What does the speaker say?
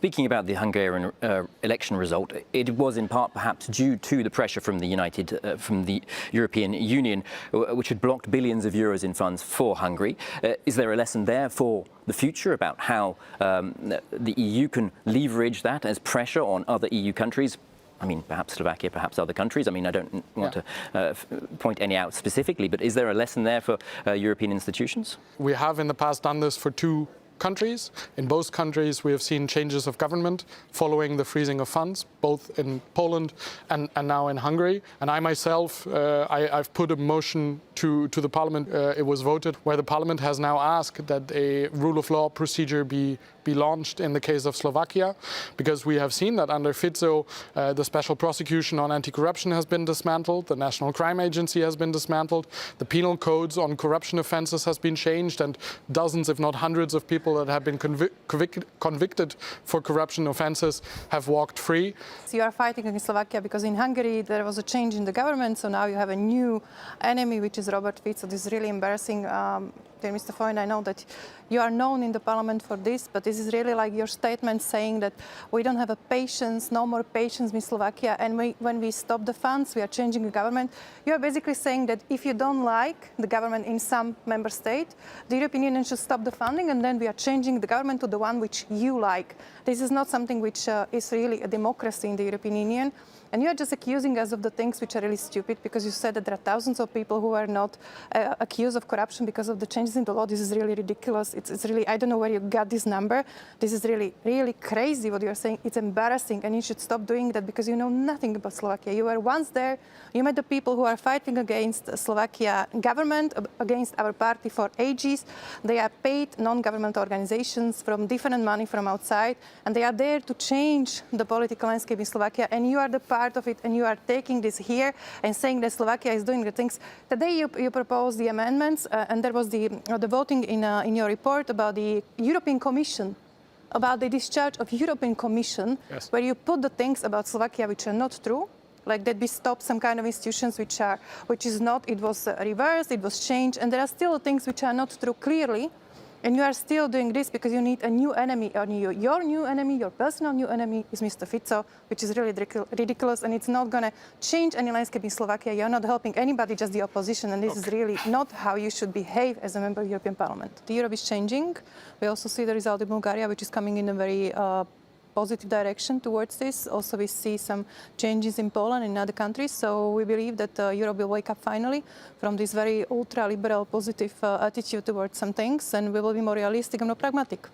speaking about the Hungarian election result, it was in part perhaps due to the pressure from the European Union, which had blocked billions of euros in funds for Hungary. Is there a lesson there for the future about how the EU can leverage that as pressure on other EU countries? I mean, perhaps Slovakia, perhaps other countries. I mean, I don't want to point any out specifically, but is there a lesson there for European institutions? We have in the past done this for two countries. In both countries, we have seen changes of government following the freezing of funds, both in Poland and now in Hungary. And I myself, I've put a motion to the parliament. It was voted, where the parliament has now asked that a rule of law procedure be launched in the case of Slovakia, because we have seen that under Fico, the special prosecution on anti-corruption has been dismantled, the National Crime Agency has been dismantled, the penal codes on corruption offences has been changed, and dozens, if not hundreds, of people that have been convicted for corruption offences have walked free. So you are fighting against Slovakia because in Hungary there was a change in the government, so now you have a new enemy, which is Robert Fico. This is really embarrassing. Dear Mr. Freund, I know that you are known in the parliament for this, but this is really like your statement saying that we don't have a patience, no more patience in Slovakia, and when we stop the funds, we are changing the government. You are basically saying that if you don't like the government in some member state, the European Union should stop the funding, and then we are changing the government to the one which you like. This is not something which is really a democracy in the European Union. And you are just accusing us of the things which are really stupid, because you said that there are thousands of people who are not accused of corruption because of the changes in the law. This is really ridiculous. It's really, I don't know where you got this number. This is really, really crazy what you're saying. It's embarrassing, and you should stop doing that because you know nothing about Slovakia. You were once there. You met the people who are fighting against Slovakia government, against our party for ages. They are paid non-government organizations from different money from outside, and they are there to change the political landscape in Slovakia, and you are the part of it, and you are taking this here and saying that Slovakia is doing the things. Today you proposed the amendments, and there was the voting in your report about the European Commission, about the discharge of European Commission, yes, where you put the things about Slovakia which are not true, like that we stopped some kind of institutions which is not, it was reversed, it was changed, and there are still things which are not true clearly. And you are still doing this because you need a new enemy on you. Your new enemy, your personal new enemy is Mr. Fico, which is really ridiculous, and it's not going to change any landscape in Slovakia. You're not helping anybody, just the opposition, and this is really not how you should behave as a member of the European Parliament. The Europe is changing. We also see the result in Bulgaria, which is coming in a very positive direction towards this. Also, we see some changes in Poland and in other countries. So we believe that Europe will wake up finally from this very ultra-liberal positive attitude towards some things, and we will be more realistic and more pragmatic.